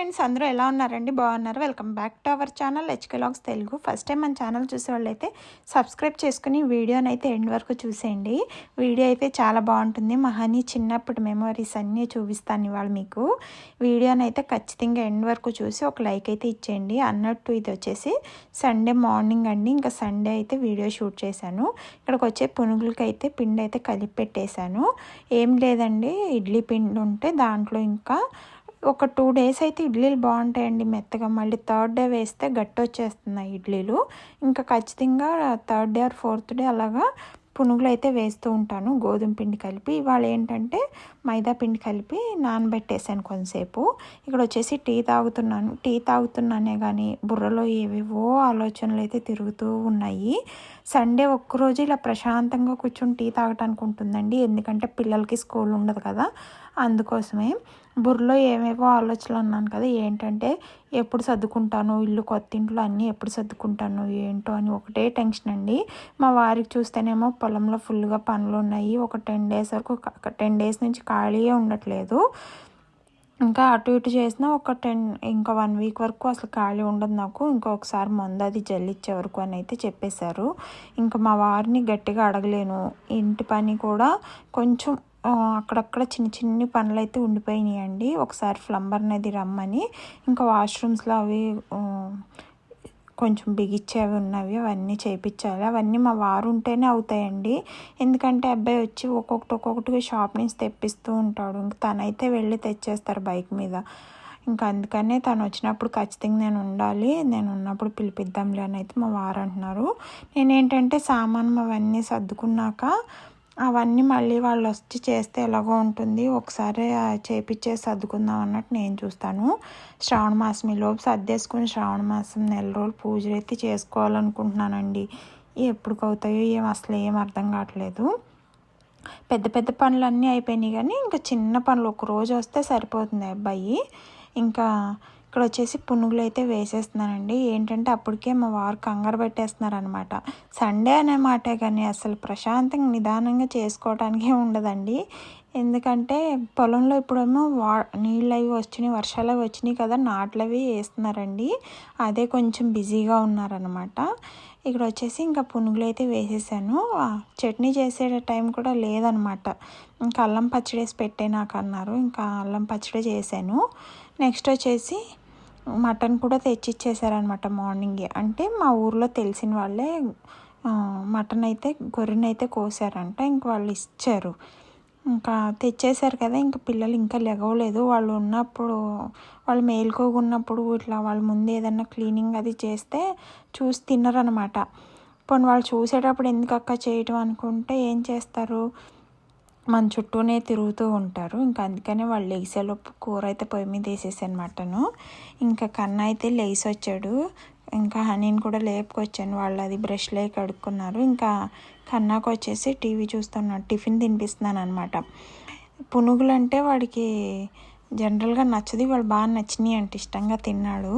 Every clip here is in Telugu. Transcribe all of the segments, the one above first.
ఫ్రెండ్స్, అందరూ ఎలా ఉన్నారండి? బాగున్నారు. Welcome back to our channel HK vlogs Telugu. First time మన ఛానల్ చూసేవాళ్ళైతే సబ్స్క్రైబ్ చేసుకుని వీడియోని అయితే ఎండ్ వరకు చూసేయండి. వీడియో అయితే చాలా బాగుంటుంది. మా హనీ చిన్నప్పటి మెమరీస్ అన్నీ చూపిస్తాను ఇవాళ మీకు. వీడియోని అయితే ఖచ్చితంగా ఎండ్ వరకు చూసి ఒక లైక్ అయితే ఇచ్చేయండి. అన్నట్టు ఇది వచ్చేసి సండే మార్నింగ్ అండి. ఇంకా సండే అయితే వీడియో షూట్ చేశాను. ఇక్కడికి వచ్చే పునుగులకి అయితే పిండి అయితే కలిపి పెట్టేశాను. ఏం లేదండి, ఇడ్లీ పిండి ఉంటే దాంట్లో ఇంకా ఒక 2 days అయితే ఇడ్లీలు బాగుంటాయండి మెత్తగా. మళ్ళీ 3rd day వేస్తే గట్టి వచ్చేస్తున్నాయి ఇడ్లీలు. ఇంకా ఖచ్చితంగా 3rd day are 4th day అలాగా పునుగులు అయితే వేస్తూ ఉంటాను గోధుమ పిండి కలిపి. ఇవాళ ఏంటంటే మైదా పిండి కలిపి నానబెట్టేసాను కొంతసేపు. ఇక్కడ వచ్చేసి టీ తాగుతున్నానే కానీ బుర్రలో ఏవేవో ఆలోచనలు అయితే తిరుగుతూ ఉన్నాయి. సండే ఒక్కరోజు ఇలా ప్రశాంతంగా కూర్చొని టీ తాగటానికి ఉంటుందండి. ఎందుకంటే పిల్లలకి స్కూల్ ఉండదు కదా, అందుకోసమే. బుర్రలో ఏమేవో ఆలోచనలు అన్నాను కదా, ఏంటంటే ఎప్పుడు సర్దుకుంటాను, ఇల్లు కొత్త ఇంట్లో అన్నీ ఎప్పుడు సర్దుకుంటాను ఏంటో అని ఒకటే టెన్షన్ అండి. మా వారికి చూస్తేనేమో పొలంలో ఫుల్గా పనులు ఉన్నాయి. ఒక 10 days వరకు 10 days నుంచి ఖాళీయే ఉండట్లేదు. ఇంకా అటు ఇటు చేసినా ఇంకా 1 week వరకు అసలు ఖాళీ ఉండదు నాకు. ఇంకొకసారి మందు అది జల్లిచ్చే వరకు అని అయితే చెప్పేశారు. ఇంకా మా వారిని గట్టిగా అడగలేను. ఇంటి పని కూడా కొంచెం అక్కడక్కడ చిన్ని పనులు అయితే ఉండిపోయినాయండి. ఒకసారి ప్లంబర్ని అది రమ్మని, ఇంకా వాష్రూమ్స్లో అవి కొంచెం బిగిచ్చేవి ఉన్నవి, అవన్నీ చేయించాలి. అవన్నీ మా వారు ఉంటేనే అవుతాయండి. ఎందుకంటే అబ్బాయి వచ్చి ఒక్కొక్కటి షాప్ నుంచి తెప్పిస్తూ ఉంటాడు. ఇంక తనైతే వెళ్ళి తెచ్చేస్తారు బైక్ మీద. ఇంకా అందుకనే తను వచ్చినప్పుడు ఖచ్చితంగా నేను ఉండాలి, నేను ఉన్నప్పుడు పిలిపిద్దాంలే అని అయితే మా వారు అంటున్నారు. నేనేంటంటే సామాను అవన్నీ సర్దుకున్నాక అవన్నీ మళ్ళీ వాళ్ళు వచ్చి చేస్తే ఎలాగో ఉంటుంది, ఒకసారి చేపించేసి సర్దుకుందాం అన్నట్టు నేను చూస్తాను. శ్రావణ మాసం ఈలోపు సర్దేసుకుని శ్రావణ మాసం నెల రోజులు పూజలు అయితే చేసుకోవాలనుకుంటున్నానండి. ఎప్పటికి అవుతాయో అసలు ఏం అర్థం కావట్లేదు. పెద్ద పనులన్నీ అయిపోయినాయి కానీ ఇంకా చిన్న పనులు ఒక రోజు వస్తే సరిపోతుంది అబ్బాయి. ఇంకా ఇక్కడ వచ్చేసి పునుగులు అయితే వేసేస్తున్నానండి. ఏంటంటే అప్పటికే మా వారు కంగారు పెట్టేస్తున్నారు అనమాట. సండే అనే మాటే కానీ అసలు ప్రశాంతంగా నిదానంగా చేసుకోవడానికే ఉండదండి. ఎందుకంటే పొలంలో ఇప్పుడేమో నీళ్ళు అవి వచ్చినాయి, వర్షాలు అవి వచ్చినాయి కదా, నాట్లు అవి వేస్తున్నారండి. అదే కొంచెం బిజీగా ఉన్నారనమాట. ఇక్కడ వచ్చేసి ఇంకా పునుగులు అయితే వేసేసాను. చట్నీ చేసే టైం కూడా లేదనమాట. ఇంకా అల్లం పచ్చడి వేసి పెట్టే నాకు అన్నారు. ఇంకా అల్లం పచ్చడి చేశాను. నెక్స్ట్ వచ్చేసి మటన్ కూడా తెచ్చిచ్చేసారనమాట మార్నింగే. అంటే మా ఊర్లో తెలిసిన వాళ్ళే గొర్రెనైతే కోసారంట. ఇంక వాళ్ళు ఇచ్చారు. ఇంకా తెచ్చేసారు కదా, ఇంక పిల్లలు ఇంకా లెగవలేదు. వాళ్ళు మేలుకోగున్నప్పుడు ఇట్లా వాళ్ళ ముందు ఏదన్నా క్లీనింగ్ అది చేస్తే చూసి తిన్నరనమాట. పోనీ వాళ్ళు చూసేటప్పుడు ఎందుకు అక్క చేయటం అనుకుంటే ఏం చేస్తారు, మన చుట్టూనే తిరుగుతూ ఉంటారు. ఇంకా అందుకనే వాళ్ళు లేసేలోపు కూర అయితే పొయ్యి మీద వేసేసాను మటను. ఇంకా కన్నా అయితే లేసి వచ్చాడు. ఇంకా హనీని కూడా లేపుకొచ్చాను. వాళ్ళు అది బ్రష్లే కడుక్కున్నారు. ఇంకా కన్నాకు వచ్చేసి టీవీ చూస్తున్నాడు, టిఫిన్ తినిపిస్తున్నాను అనమాట. పునుగులు అంటే వాడికి జనరల్గా నచ్చదు, వాళ్ళు బాగా నచ్చినాయి అంటే ఇష్టంగా తిన్నాడు.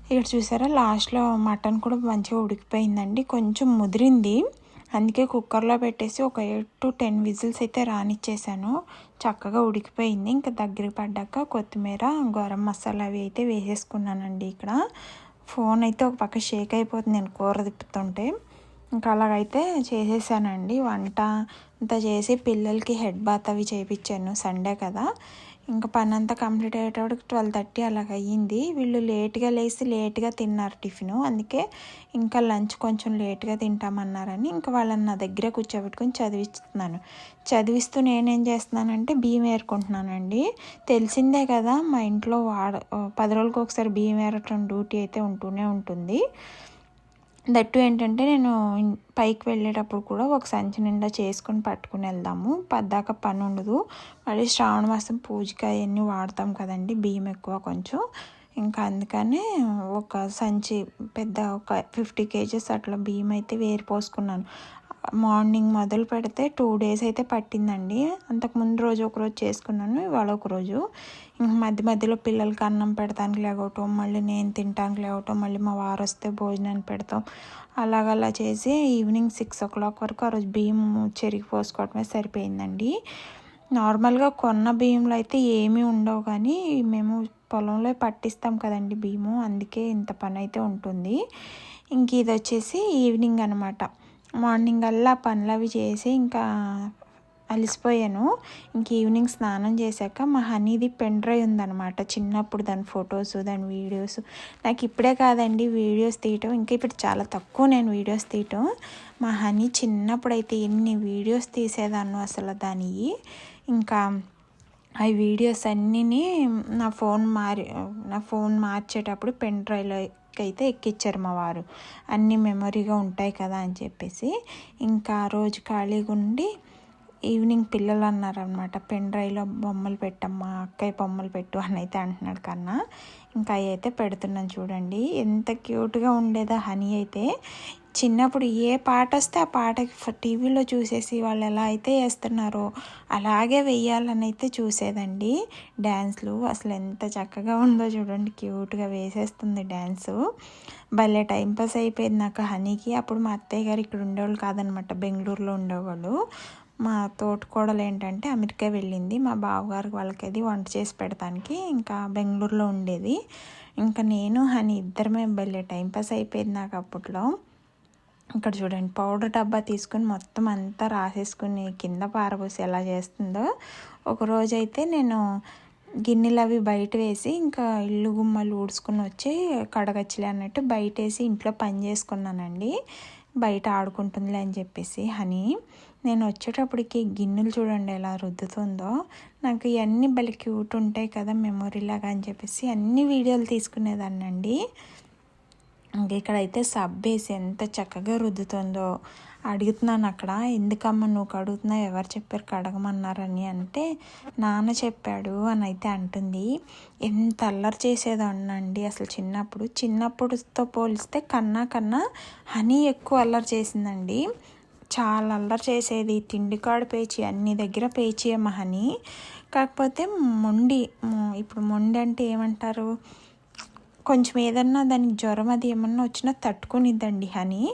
ఇక్కడ చూసారా లాస్ట్లో మటన్ కూడా మంచిగా ఉడికిపోయిందండి. కొంచెం ముదిరింది, అందుకే కుక్కర్లో పెట్టేసి ఒక 8 to 10 విజిల్స్ అయితే రానిచ్చేసాను. చక్కగా ఉడికిపోయింది. ఇంకా దగ్గరికి పడ్డాక కొత్తిమీర, గరం మసాలా అవి అయితే వేసేసుకున్నానండి. ఇక్కడ ఫోన్ అయితే ఒక పక్క షేక్ అయిపోతుంది నేను కూర తిప్పుతుంటే. ఇంకా అలాగైతే చేసేసానండి. వంట అంతా చేసి పిల్లలకి హెడ్ బాత్ అవి చేయించాను, సండే కదా. ఇంకా పని అంతా కంప్లీట్ అయ్యేటప్పటికి 12:30 అలాగ అయ్యింది. వీళ్ళు లేట్గా లేచి లేట్గా తిన్నారు టిఫిను. అందుకే ఇంకా లంచ్ కొంచెం లేట్గా తింటామన్నారని ఇంకా వాళ్ళని నా దగ్గర కూర్చోబెట్టుకొని చదివిస్తూ నేనేం చేస్తున్నానంటే బియ్యం ఏరుకుంటున్నానండి. తెలిసిందే కదా, మా ఇంట్లో 10 రోజులకు ఒకసారి బియ్యం ఏరటం డ్యూటీ అయితే ఉంటూనే ఉంటుంది. దట్టు ఏంటంటే నేను పైకి వెళ్ళేటప్పుడు కూడా ఒక సంచి నిండా చేసుకుని పట్టుకుని వెళ్దాము, పద్దాక పని ఉండదు. మళ్ళీ శ్రావణ మాసం పూజకి అవన్నీ వాడతాం కదండి, బియ్యం ఎక్కువ కొంచెం. ఇంకా అందుకనే ఒక సంచి ఒక 50 kgs అట్లా బియ్యం అయితే వేరిపోసుకున్నాను. మార్నింగ్ మొదలు పెడితే 2 days అయితే పట్టిందండి. అంతకుముందు రోజు ఒకరోజు చేసుకున్నాను, ఇవాళ ఒకరోజు. మధ్యలో పిల్లలకి అన్నం పెడతానికి లేవటం, మళ్ళీ నేను తినటానికి లేవటం, మళ్ళీ మా వారు వస్తే భోజనాన్ని పెడతాం, అలాగలా చేసి ఈవినింగ్ 6 o'clock వరకు ఆ రోజు బియ్యం చెరిగి పోసుకోవటమే సరిపోయిందండి. నార్మల్గా కొన్న బియ్యంలో అయితే ఏమీ ఉండవు, కానీ మేము పొలంలో పట్టిస్తాం కదండి బియ్యము, అందుకే ఇంత పని అయితే ఉంటుంది. ఇంక ఇది వచ్చేసి ఈవినింగ్ అనమాట. మార్నింగ్ అలా పనులు అవి చేసి ఇంకా అలసిపోయాను. ఇంక ఈవినింగ్ స్నానం చేశాక మా హనీది పెన్ డ్రైవ్ ఉందన్నమాట. చిన్నప్పుడు దాని ఫొటోస్, దాని వీడియోస్. నాకు ఇప్పుడే కాదండి వీడియోస్ తీయటం, ఇంకా ఇప్పుడు చాలా తక్కువ నేను వీడియోస్ తీయటం. మా హనీ చిన్నప్పుడు అయితే ఎన్ని వీడియోస్ తీసేదాన్ని అసలు దానివి. ఇంకా ఆ వీడియోస్ అన్నీ నా ఫోన్ మార్చేటప్పుడు పెన్ డ్రైవ్లో అయితే ఎక్కిచ్చారు మా వారు. అన్నీ మెమొరీగా ఉంటాయి కదా అని చెప్పేసి. ఇంకా రోజు ఖాళీగా ఉండి ఈవినింగ్ పిల్లలు అన్నారనమాట, పెన్ డ్రైవ్లో బొమ్మలు పెట్టమ్మా, అక్కయ్య బొమ్మలు పెట్టు అని అయితే అంటున్నాడు కన్నా. ఇంకా అవి అయితే పెడుతున్నాను చూడండి. ఎంత క్యూట్గా ఉండేదో హనీ అయితే. చిన్నప్పుడు ఏ పాట వస్తే ఆ పాటకి టీవీలో చూసేసి వాళ్ళు ఎలా అయితే వేస్తున్నారో అలాగే వెయ్యాలని అయితే చూసేదండి. డ్యాన్స్లు అసలు ఎంత చక్కగా ఉందో చూడండి, క్యూట్గా వేసేస్తుంది డ్యాన్సు. భలే టైంపాస్ అయిపోయింది నాకు హనీకి. అప్పుడు మా అత్తయ్య గారు ఇక్కడ ఉండేవాళ్ళు కాదనమాట, బెంగళూరులో ఉండేవాళ్ళు. మా తోటికోడలు ఏంటంటే అమెరికా వెళ్ళింది, మా బావగారికి వాళ్ళకి అది వంట చేసి పెడతానికి ఇంకా బెంగళూరులో ఉండేది. ఇంకా నేను హనీ ఇద్దరమే భలే టైంపాస్ అయిపోయింది నాకు అప్పట్లో. ఇక్కడ చూడండి పౌడర్ డబ్బా తీసుకుని మొత్తం అంతా రాసేసుకుని కింద పారబోసి ఎలా చేస్తుందో. ఒకరోజు అయితే నేను గిన్నెలు అవి బయట వేసి ఇంకా ఇల్లు గుమ్మలు ఊడ్చుకుని వచ్చి కడగచ్చులే అన్నట్టు బయట వేసి ఇంట్లో పని చేసుకున్నానండి. బయట ఆడుకుంటుందిలే అని చెప్పేసి హనీ. నేను వచ్చేటప్పటికి గిన్నెలు చూడండి ఎలా రుద్దుతుందో. నాకు ఇవన్నీ భలే క్యూట్ ఉంటాయి కదా మెమొరీలాగా అని చెప్పేసి అన్ని వీడియోలు తీసుకునేదాన్ని అండి. ఇంక ఇక్కడైతే సబ్బు వేసి ఎంత చక్కగా రుద్దుతుందో. అడుగుతున్నాను అక్కడ, ఎందుకమ్మా నువ్వు కడుగుతున్నావు, ఎవరు చెప్పారు కడగమన్నారని అంటే నాన్న చెప్పాడు అని అయితే అంటుంది. ఎంత అల్లరి చేసేదాన్నండి అసలు చిన్నప్పుడుతో పోలిస్తే కన్నా హనీ ఎక్కువ అల్లరి చేసిందండి. చాలా అల్లరి చేసేది. తిండికాడు పేచి, అన్ని దగ్గర పేచి మా హనీ. కాకపోతే ఇప్పుడు మొండి అంటే ఏమంటారు, కొంచెం ఏదన్నా దానికి జ్వరం అది ఏమన్నా వచ్చినా తట్టుకునిద్దండి హనీ.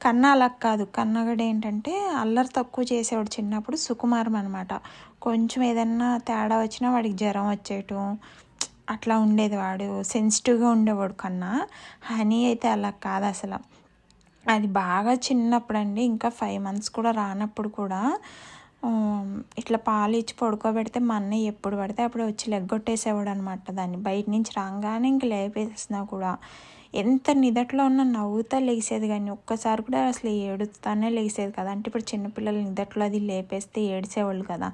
కన్నా అలా కాదు. కన్నగడ ఏంటంటే అల్లరి తక్కువ చేసేవాడు చిన్నప్పుడు, సుకుమారం అనమాట. కొంచెం ఏదన్నా తేడా వచ్చినా వాడికి జ్వరం వచ్చేయటం అట్లా ఉండేది, వాడు సెన్సిటివ్గా ఉండేవాడు కన్నా. హనీ అయితే అలా కాదు అసలు. అది బాగా చిన్నప్పుడు అండి, ఇంకా 5 months కూడా రానప్పుడు కూడా ఇట్లా పాలు ఇచ్చి పడుకోబెడితే మా అన్నయ్య ఎప్పుడు పడితే అప్పుడు వచ్చి లెగ్గొట్టేసేవాడు అనమాట. దాన్ని బయట నుంచి రాగానే ఇంక లేపేసినా కూడా ఎంత నిదట్లో ఉన్నా నవ్వుతా లేసేది, కానీ ఒక్కసారి కూడా అసలు ఏడుస్తానే లేసేది కదా. అంటే ఇప్పుడు చిన్నపిల్లలు నిదట్లో అది లేపేస్తే ఏడ్చేవాళ్ళు కదా,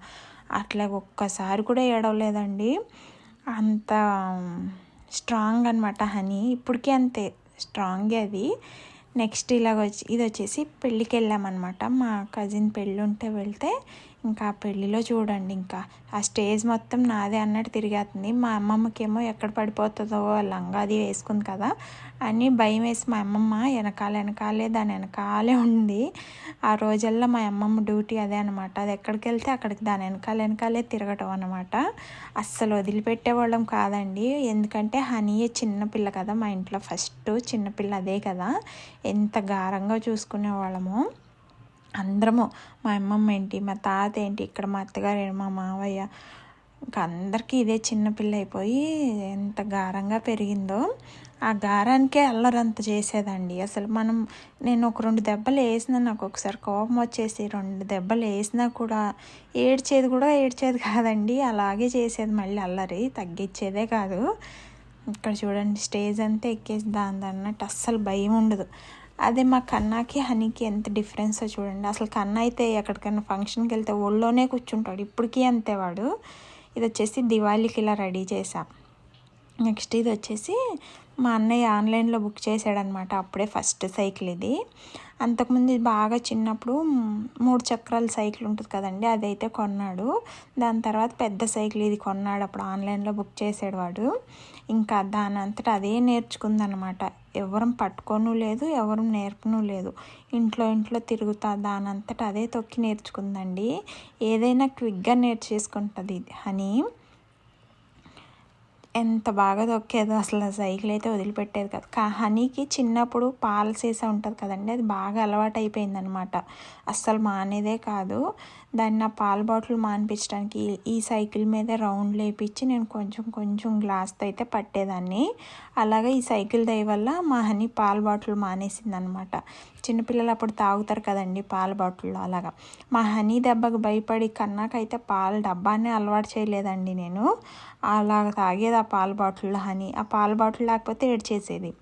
అట్లా ఒక్కసారి కూడా ఏడవలేదండి. అంత స్ట్రాంగ్ అనమాట హనీ. ఇప్పటికీ అంతే స్ట్రాంగే అది. నెక్స్ట్ ఇది వచ్చేసి పెళ్ళికి వెళ్ళామన్నమాట. మా కజిన్ పెళ్ళి ఉంటే వెళ్తే ఇంకా ఆ పెళ్ళిలో చూడండి, ఇంకా ఆ స్టేజ్ మొత్తం నాదే అన్నట్టు తిరిగేస్తుంది. మా అమ్మమ్మకేమో ఎక్కడ పడిపోతుందో, లంగా అది వేసుకుంది కదా అని భయం వేసి మా అమ్మమ్మ వెనకాలే దాని వెనకాలే ఉంది. ఆ రోజల్లో మా అమ్మమ్మ డ్యూటీ అదే అనమాట. అది ఎక్కడికి వెళ్తే అక్కడికి దాని వెనకాలే తిరగటం అనమాట. అస్సలు వదిలిపెట్టేవాళ్ళం కాదండి. ఎందుకంటే హనీయే చిన్నపిల్ల కదా, మా ఇంట్లో ఫస్ట్ చిన్నపిల్ల అదే కదా. ఎంత గారంగా చూసుకునేవాళ్ళము అందరము. మా అమ్మమ్మ ఏంటి, మా తాత ఏంటి, ఇక్కడ మా అత్తగారు, మా మావయ్య, ఇంకా అందరికీ ఇదే చిన్నపిల్ల అయిపోయి ఎంత గారంగా పెరిగిందో. ఆ గారానికే అల్లరంత చేసేదండి అసలు. నేను ఒక 2 దెబ్బలు వేసినా, నాకు ఒకసారి కోపం వచ్చేసి 2 దెబ్బలు వేసినా కూడా ఏడ్చేది కాదండి. అలాగే చేసేది, మళ్ళీ అల్లరి తగ్గించేదే కాదు. ఇక్కడ చూడండి స్టేజ్ అంతా ఎక్కేసి దాని అన్నట్టు అస్సలు భయం ఉండదు. అదే మా కన్నాకి హనీకి ఎంత డిఫరెన్సో చూడండి. అసలు కన్నా అయితే ఎక్కడికైనా ఫంక్షన్కి వెళ్తే ఒళ్ళోనే కూర్చుంటాడు, ఇప్పటికీ అంతే వాడు. ఇది వచ్చేసి దివాళీకి ఇలా రెడీ చేసాం. నెక్స్ట్ ఇది వచ్చేసి మా అన్నయ్య ఆన్లైన్లో బుక్ చేశాడనమాట, అప్పుడే ఫస్ట్ సైకిల్ ఇది. అంతకుముందు ఇది బాగా చిన్నప్పుడు 3 చక్రాల సైకిల్ ఉంటుంది కదండి, అదైతే కొన్నాడు. దాని తర్వాత పెద్ద సైకిల్ ఇది కొన్నాడు, అప్పుడు ఆన్లైన్లో బుక్ చేసాడు వాడు. ఇంకా దాని అంతటా అదే నేర్చుకుందనమాట. ఎవరం పట్టుకోను లేదు, ఎవరు నేర్పను లేదు. ఇంట్లో తిరుగుతా దాని అంతటా అదే తొక్కి నేర్చుకుందండి. ఏదైనా క్విక్గా నేర్చేసుకుంటుంది హనీ. ఎంత బాగా తొక్కేదో అసలు. సైకిల్ అయితే వదిలిపెట్టేది కదా. హనీకి చిన్నప్పుడు పాల సీసా ఉంటుంది కదండి, అది బాగా అలవాటు అయిపోయిందనమాట. అస్సలు మానేదే కాదు. దాన్ని ఆ పాల బాటిల్ మానిపించడానికి ఈ సైకిల్ మీద రౌండ్ లేపించి నేను కొంచెం కొంచెం గ్లాస్తో అయితే పట్టేదాన్ని. అలాగే ఈ సైకిల్ దయ వల్ల మా హనీ పాల బాటిల్ మానేసింది అనమాట. చిన్నపిల్లలు అప్పుడు తాగుతారు కదండి పాల బాటిల్లో, అలాగా. మా హనీ దెబ్బకు భయపడి కన్నాకైతే పాల డబ్బానే అలవాటు చేయలేదండి నేను. అలాగ తాగేది ఆ పాల బాటిల్లో హనీ. ఆ పాల బాటిల్ లేకపోతే ఏడ్చేసేది.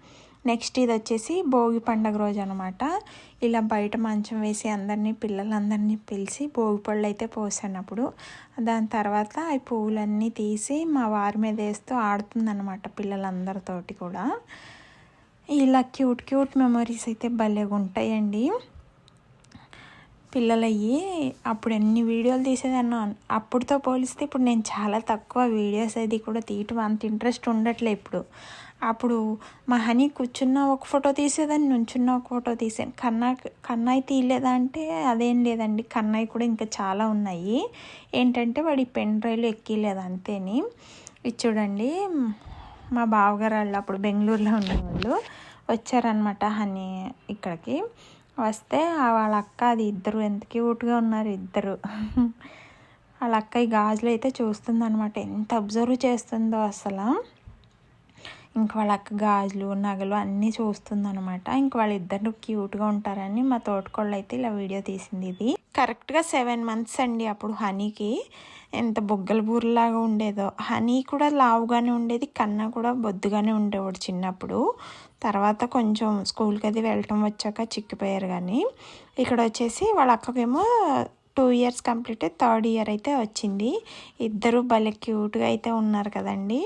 నెక్స్ట్ ఇది వచ్చేసి భోగి పండుగ రోజు అనమాట. ఇలా బయట మంచం వేసి పిల్లలందరినీ పిలిచి భోగి పళ్ళు అయితే పోసానప్పుడు. దాని తర్వాత ఈ పువ్వులన్నీ తీసి మా వారి మీద వేస్తూ ఆడుతుందన్నమాట పిల్లలందరితోటి కూడా. ఇలా క్యూట్ క్యూట్ మెమరీస్ అయితే భలేగా ఉంటాయండి. పిల్లలయ్యి అప్పుడు ఎన్ని వీడియోలు తీసేదన్నా, అప్పుడుతో పోలిస్తే ఇప్పుడు నేను చాలా తక్కువ వీడియోస్ అది కూడా తీయటం అంత ఇంట్రెస్ట్ ఉండట్లే ఇప్పుడు. అప్పుడు మా హనీ కూర్చున్న ఒక ఫోటో తీసేదాన్ని, నుంచున్న ఒక ఫోటో తీసాను. కన్నాయి తీయలేదా అంటే అదేం లేదండి, కన్నాయి కూడా ఇంకా చాలా ఉన్నాయి. ఏంటంటే వాడి పెన్ డ్రైవ్లు ఎక్కిలేదు అంతేని. ఇది చూడండి, మా బావగారు వాళ్ళు అప్పుడు బెంగళూరులో ఉండేవాళ్ళు వచ్చారనమాట హనీ ఇక్కడికి. వస్తే వాళ్ళ అక్క అది ఇద్దరు ఎంత క్యూట్గా ఉన్నారు ఇద్దరు. వాళ్ళ అక్క ఈ గాజులు అయితే చూస్తుందన్నమాట, ఎంత అబ్జర్వ్ చేస్తుందో అసలు. ఇంక వాళ్ళ అక్క గాజులు నగలు అన్నీ చూస్తుందన్నమాట. ఇంక వాళ్ళిద్దరు క్యూట్గా ఉంటారని మా తోటకోళ్ళు అయితే ఇలా వీడియో తీసింది. ఇది కరెక్ట్గా 7 months అండి అప్పుడు హనీకి. ఎంత బొగ్గల బూరలాగా ఉండేదో. హనీ కూడా లావుగానే ఉండేది, కన్నా కూడా బొద్దుగానే ఉండేవాడు చిన్నప్పుడు. తర్వాత కొంచెం స్కూల్కి అది వెళ్ళటం వచ్చాక చిక్కిపోయారు. కానీ ఇక్కడ వచ్చేసి వాళ్ళ అక్కకేమో 2 years కంప్లీట్, 3rd year అయితే వచ్చింది. ఇద్దరు భలే క్యూట్గా అయితే ఉన్నారు కదండి.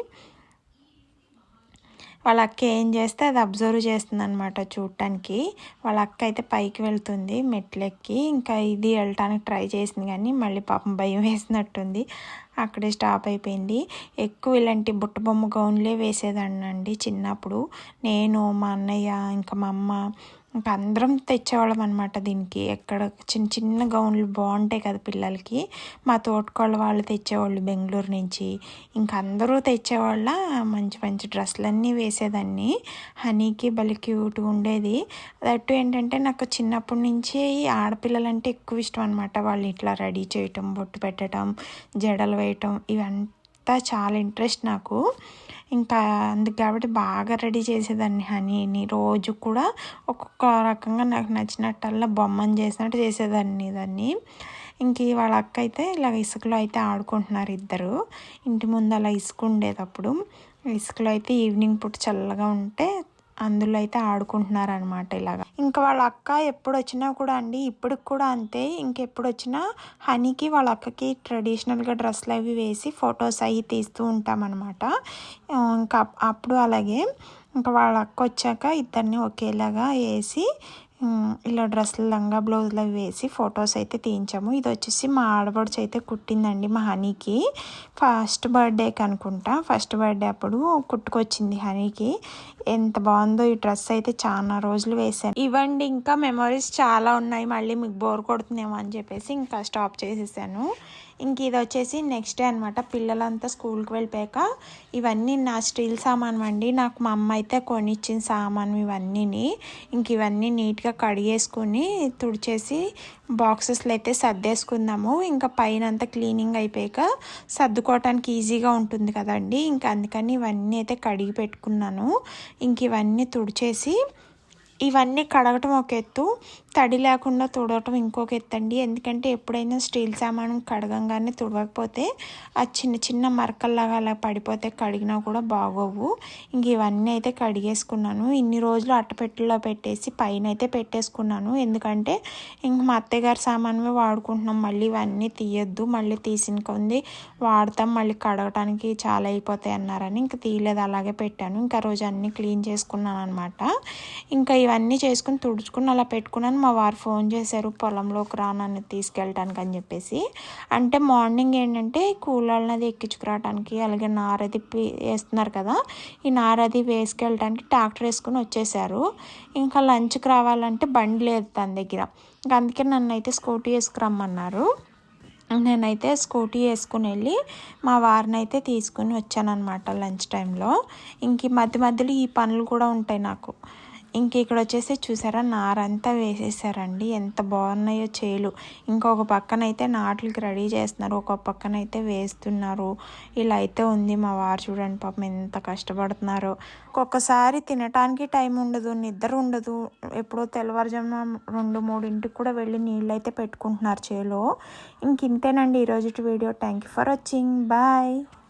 వాళ్ళ అక్క ఏం చేస్తే అది అబ్జర్వ్ చేస్తుంది అనమాట చూడటానికి. వాళ్ళ అక్క అయితే పైకి వెళ్తుంది మెట్లెక్కి. ఇంకా ఇది వెళ్ళటానికి ట్రై చేసింది కానీ మళ్ళీ పాపం భయం వేసినట్టుంది, అక్కడే స్టాప్ అయిపోయింది. ఎక్కువ ఇలాంటి బుట్ట బొమ్మ గౌన్లే వేసేదాన్ని అండి చిన్నప్పుడు. నేను, మా అన్నయ్య, ఇంకా మా అమ్మ, ఇంకా అందరం తెచ్చేవాళ్ళం అనమాట దీనికి. ఎక్కడ చిన్న చిన్న గౌన్లు బాగుంటాయి కదా పిల్లలకి, మా తోటకోళ్ళ వాళ్ళు తెచ్చేవాళ్ళు బెంగళూరు నుంచి. ఇంకా అందరూ తెచ్చేవాళ్ళ మంచి మంచి డ్రెస్సులన్నీ వేసేదాన్ని. హనీకి భలే క్యూట్గా ఉండేది. దట్టు ఏంటంటే నాకు చిన్నప్పటి నుంచి ఆడపిల్లలంటే ఎక్కువ ఇష్టం అనమాట. వాళ్ళు ఇట్లా రెడీ చేయటం, బొట్టు పెట్టడం, జడలు వేయటం ఇవంతా చాలా ఇంట్రెస్ట్ నాకు. ఇంకా అందుకు కాబట్టి బాగా రెడీ చేసేదాన్ని హనీని. రోజు కూడా ఒక్కొక్క రకంగా నాకు నచ్చినట్టల్లా బొమ్మను చేసినట్టు చేసేదాన్ని దాన్ని. ఇంక వాళ్ళ అక్క అయితే ఇలాగ ఇసుకలో అయితే ఆడుకుంటున్నారు ఇద్దరు. ఇంటి ముందు అలా ఇసుక ఉండేది అప్పుడు. ఇసుకలో అయితే ఈవినింగ్ పూట చల్లగా ఉంటే అందులో అయితే ఆడుకుంటున్నారు అనమాట ఇలాగా. ఇంకా వాళ్ళ అక్క ఎప్పుడు వచ్చినా కూడా అండి, ఇప్పటికి కూడా అంతే, ఇంకెప్పుడు వచ్చినా హనీకి వాళ్ళ అక్కకి ట్రెడిషనల్గా డ్రెస్సులు అవి వేసి ఫొటోస్ అవి తీస్తూ ఉంటామన్నమాట. ఇంకా అప్పుడు అలాగే ఇంకా వాళ్ళ అక్క వచ్చాక ఇద్దరిని ఒకేలాగా వేసి ఇలా డ్రెస్సులు, లంగా బ్లౌజులు అవి వేసి ఫొటోస్ అయితే తీయించాము. ఇది వచ్చేసి మా ఆడపడుచు అయితే కుట్టిందండి మా హనీకి. ఫస్ట్ బర్త్డేకి అనుకుంటా, ఫస్ట్ బర్త్డే అప్పుడు కుట్టుకొచ్చింది హనీకి. ఎంత బాగుందో ఈ డ్రెస్ అయితే, చాలా రోజులు వేసాను. ఇవ్వండి, ఇంకా మెమరీస్ చాలా ఉన్నాయి, మళ్ళీ మీకు బోర్ కొడుతుందేమో అని చెప్పేసి ఇంకా స్టాప్ చేసేసాను. ఇంక ఇది వచ్చేసి నెక్స్ట్ డే అనమాట. పిల్లలంతా స్కూల్కి వెళ్ళిపోయాక ఇవన్నీ నా స్టీల్ సామాను అండి. నాకు మా అమ్మ అయితే కొనిచ్చిన సామాను ఇవన్నీని. ఇంక ఇవన్నీ నీట్గా కడిగేసుకొని తుడిచేసి బాక్సెస్లో అయితే సర్దేసుకుందాము. ఇంకా పైన అంతా క్లీనింగ్ అయిపోయాక సర్దుకోవటానికి ఈజీగా ఉంటుంది కదండి. ఇంకా అందుకని ఇవన్నీ అయితే కడిగి పెట్టుకున్నాను. ఇంక ఇవన్నీ తుడిచేసి ఇవన్నీ కడగటం ఒక ఎత్తు, తడి లేకుండా తుడవటం ఇంకొక ఎత్తు అండి. ఎందుకంటే ఎప్పుడైనా స్టీల్ సామాను కడగంగానే తుడవకపోతే ఆ చిన్న చిన్న మరకల్లాగా అలా పడిపోతే కడిగినా కూడా బాగోవు. ఇంక ఇవన్నీ అయితే కడిగేసుకున్నాను. ఇన్ని రోజులు అట్టపెట్టెలో పెట్టేసి పైన అయితే పెట్టేసుకున్నాను. ఎందుకంటే ఇంక మా అత్తయ్య గారి సామానువే వాడుకుంటున్నాం, మళ్ళీ ఇవన్నీ తీయొద్దు, మళ్ళీ తీసిన కొంది వాడతాం, మళ్ళీ కడగటానికి చాలా అయిపోతాయి అన్నారని ఇంక తీయలేదు, అలాగే పెట్టాను. ఇంకా రోజు అన్నీ క్లీన్ చేసుకున్నాను అనమాట. ఇంకా ఇవన్నీ చేసుకుని తుడుచుకుని అలా పెట్టుకున్నాను. మా వారు ఫోన్ చేశారు, పొలంలోకి రా నన్ను తీసుకెళ్ళటానికి అని చెప్పేసి. అంటే మార్నింగ్ ఏంటంటే కూలోళ్ళని అది ఎక్కించుకురావడానికి, అలాగే నారది వేస్తున్నారు కదా, ఈ నారది వేసుకెళ్ళటానికి ట్రాక్టర్ వేసుకుని వచ్చేసారు. ఇంకా లంచ్కి రావాలంటే బండి లేదు తన దగ్గర. ఇంకా అందుకే నన్ను అయితే స్కూటీ వేసుకురమ్మన్నారు. నేనైతే స్కూటీ వేసుకుని వెళ్ళి మా వారిని అయితే తీసుకుని వచ్చానమాట లంచ్ టైంలో. ఇంక మధ్య మధ్యలో ఈ పనులు కూడా ఉంటాయి నాకు. ఇంక ఇక్కడ వచ్చేసి చూసారా నారంతా వేసేసారండి. ఎంత బాగున్నాయో చేలు. ఇంకొక పక్కన అయితే నాట్లకి రెడీ చేస్తున్నారు, ఒక పక్కన అయితే వేస్తున్నారు. ఇలా అయితే ఉంది. మా వారు చూడండి పాపం ఎంత కష్టపడుతున్నారో. ఒక్కొక్కసారి తినటానికి టైం ఉండదు, నిద్ర ఉండదు. ఎప్పుడో తెల్లవారుజామున 2-3 కూడా వెళ్ళి నీళ్ళు అయితే పెట్టుకుంటున్నారు చేలో. ఇంతేనండి ఈరోజు వీడియో. Thank you for watching. Bye.